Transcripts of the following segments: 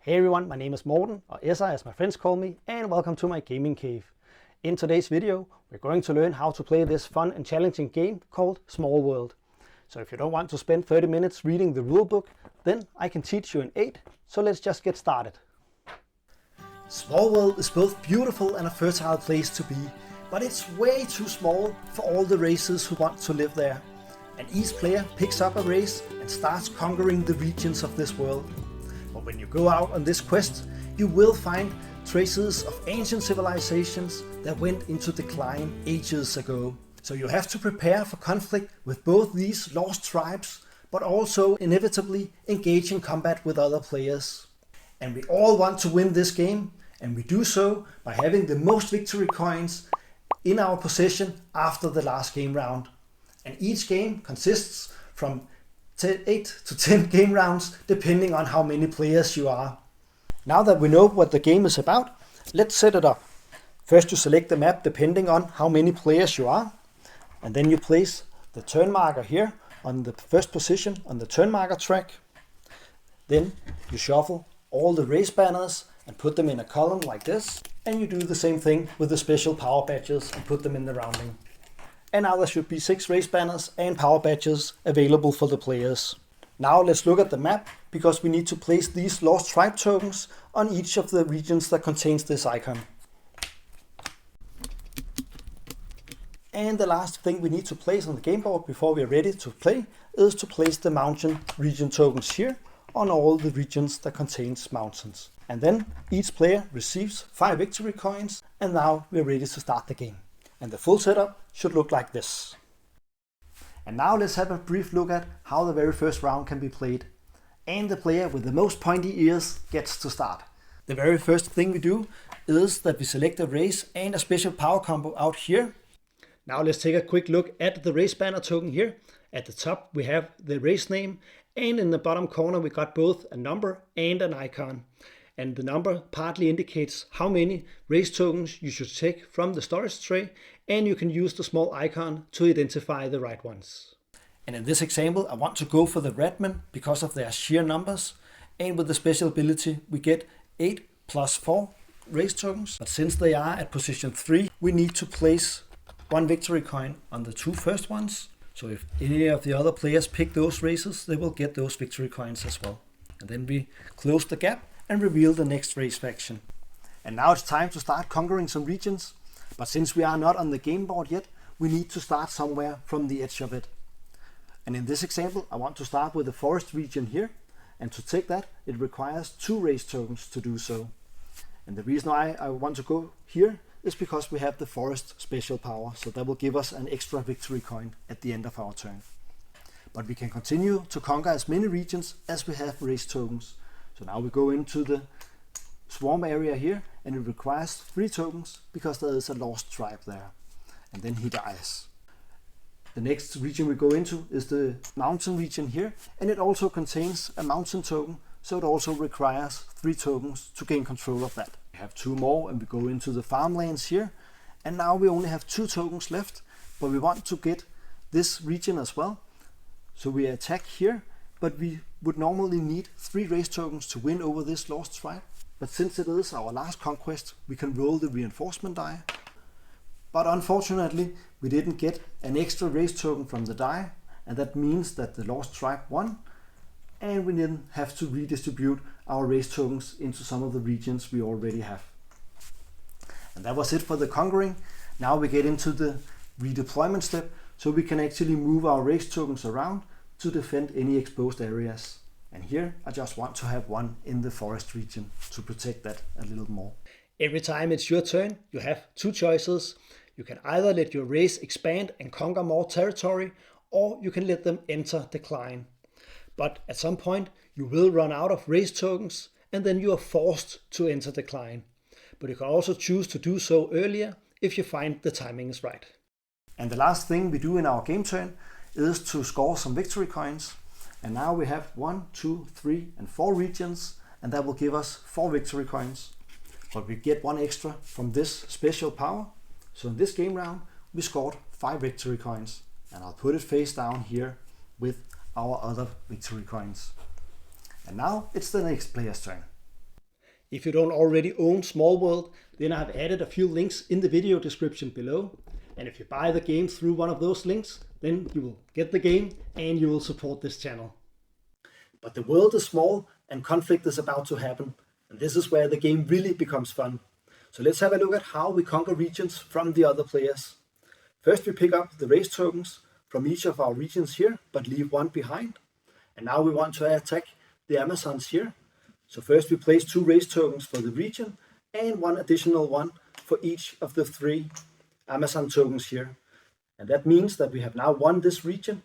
Hey everyone, my name is Morten, or Esa as my friends call me, and welcome to my gaming cave. In today's video, we're going to learn how to play this fun and challenging game called Small World. So if you don't want to spend 30 minutes reading the rulebook, then I can teach you in 8, so let's just get started. Small World is both beautiful and a fertile place to be, but it's way too small for all the racers who want to live there. And each player picks up a race and starts conquering the regions of this world. But when you go out on this quest, you will find traces of ancient civilizations that went into decline ages ago. So you have to prepare for conflict with both these lost tribes, but also inevitably engage in combat with other players. And we all want to win this game, and we do so by having the most victory coins in our possession after the last game round. And each game consists from 8 to 10 game rounds, depending on how many players you are. Now that we know what the game is about, let's set it up. First you select the map depending on how many players you are, and then you place the turn marker here on the first position on the turn marker track. Then you shuffle all the race banners and put them in a column like this, and you do the same thing with the special power badges and put them in the rounding. And now there should be 6 race banners and power badges available for the players. Now let's look at the map, because we need to place these lost tribe tokens on each of the regions that contains this icon. And the last thing we need to place on the game board before we are ready to play is to place the mountain region tokens here on all the regions that contains mountains. And then each player receives 5 victory coins, and now we're ready to start the game. And the full setup should look like this. And now let's have a brief look at how the very first round can be played. And the player with the most pointy ears gets to start. The very first thing we do is that we select a race and a special power combo out here. Now let's take a quick look at the race banner token here. At the top we have the race name, and in the bottom corner we got both a number and an icon. And the number partly indicates how many race tokens you should take from the storage tray, and you can use the small icon to identify the right ones. And in this example I want to go for the Redmen because of their sheer numbers, and with the special ability we get 8 plus 4 race tokens. But since they are at position 3, we need to place 1 victory coin on the 2 first ones. So if any of the other players pick those races, they will get those victory coins as well. And then we close the gap and reveal the next race faction. And now it's time to start conquering some regions, but since we are not on the game board yet, we need to start somewhere from the edge of it. And in this example I want to start with the forest region here, and to take that it requires 2 race tokens to do so. And the reason I want to go here is because we have the forest special power, so that will give us an extra victory coin at the end of our turn. But we can continue to conquer as many regions as we have race tokens. So now we go into the swarm area here, and it requires 3 tokens because there is a lost tribe there. And then he dies. The next region we go into is the mountain region here, and it also contains a mountain token, so it also requires 3 tokens to gain control of that. We have 2 more and we go into the farmlands here, and now we only have 2 tokens left, but we want to get this region as well. So we attack here, but we would normally need 3 race tokens to win over this lost tribe. But since it is our last conquest, we can roll the reinforcement die. But unfortunately, we didn't get an extra race token from the die, and that means that the lost tribe won, and we then have to redistribute our race tokens into some of the regions we already have. And that was it for the conquering. Now we get into the redeployment step, so we can actually move our race tokens around to defend any exposed areas. And here I just want to have 1 in the forest region to protect that a little more. Every time it's your turn, you have 2 choices. You can either let your race expand and conquer more territory, or you can let them enter decline. But at some point you will run out of race tokens, and then you are forced to enter decline. But you can also choose to do so earlier if you find the timing is right. And the last thing we do in our game turn is to score some victory coins. And now we have 1, 2, 3 and 4 regions, and that will give us 4 victory coins. But we get 1 extra from this special power. So in this game round we scored 5 victory coins, and I'll put it face down here with our other victory coins. And now it's the next player's turn. If you don't already own Small World, then I've added a few links in the video description below. And if you buy the game through one of those links, then you will get the game and you will support this channel. But the world is small and conflict is about to happen. And this is where the game really becomes fun. So let's have a look at how we conquer regions from the other players. First we pick up the race tokens from each of our regions here, but leave one behind. And now we want to attack the Amazons here. So first we place 2 race tokens for the region and 1 additional one for each of the 3 Amazon tokens here. And that means that we have now won this region.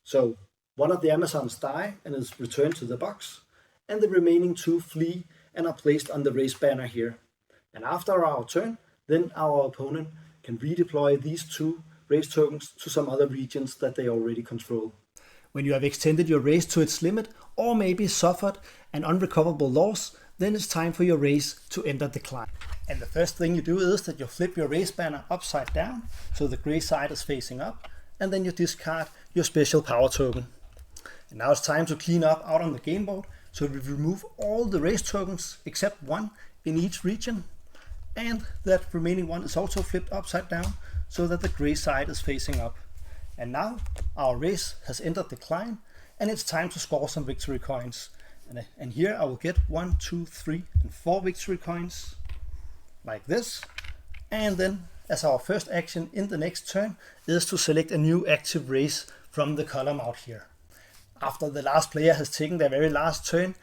So one of the Amazons die and is returned to the box, and the remaining 2 flee and are placed on the race banner here. And after our turn, then our opponent can redeploy these 2 race tokens to some other regions that they already control. When you have extended your race to its limit, or maybe suffered an unrecoverable loss, then it's time for your race to enter decline. And the first thing you do is that you flip your race banner upside down, so the gray side is facing up, and then you discard your special power token. And now it's time to clean up out on the game board, so we remove all the race tokens except 1 in each region, and that remaining one is also flipped upside down, so that the gray side is facing up. And now our race has entered decline, and it's time to score some victory coins. And here I will get 1, 2, 3, and 4 victory coins, like this. And then, as our first action in the next turn, is to select a new active race from the column out here. After the last player has taken their very last turn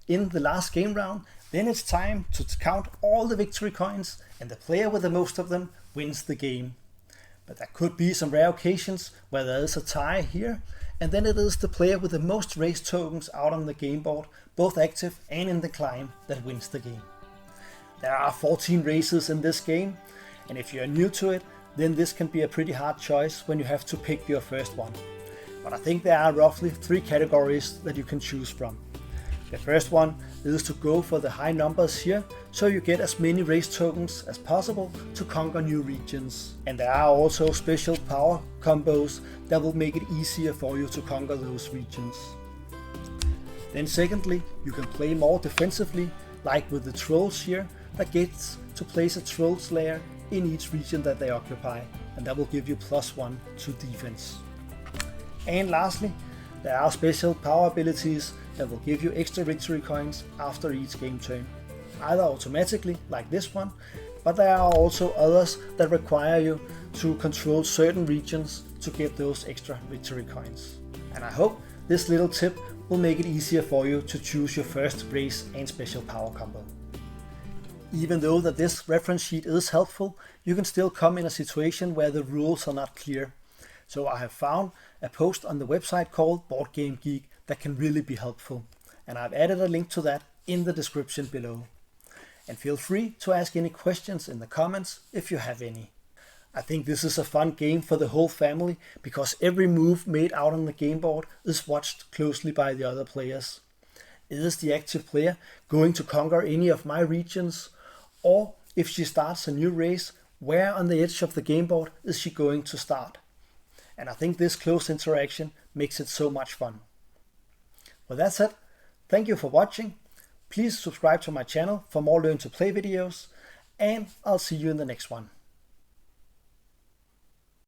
in the last game round, then it's time to count all the victory coins, and the player with the most of them wins the game. But there could be some rare occasions where there is a tie here, and then it is the player with the most race tokens out on the game board, both active and in decline, that wins the game. There are 14 races in this game, and if you are new to it, then this can be a pretty hard choice when you have to pick your first one. But I think there are roughly 3 categories that you can choose from. The first one is to go for the high numbers here, so you get as many race tokens as possible to conquer new regions. And there are also special power combos that will make it easier for you to conquer those regions. Then secondly, you can play more defensively, like with the trolls here, that gets to place a trolls lair in each region that they occupy, and that will give you +1 to defense. And lastly, there are special power abilities that will give you extra victory coins after each game turn, either automatically like this one, but there are also others that require you to control certain regions to get those extra victory coins. And I hope this little tip will make it easier for you to choose your first race and special power combo. Even though that this reference sheet is helpful, you can still come in a situation where the rules are not clear. So I have found a post on the website called Board Game Geek that can really be helpful, and I've added a link to that in the description below. And feel free to ask any questions in the comments if you have any. I think this is a fun game for the whole family because every move made out on the game board is watched closely by the other players. Is the active player going to conquer any of my regions? Or if she starts a new race, where on the edge of the game board is she going to start? And I think this close interaction makes it so much fun. With that said, thank you for watching. Please subscribe to my channel for more Learn to Play videos, and I'll see you in the next one.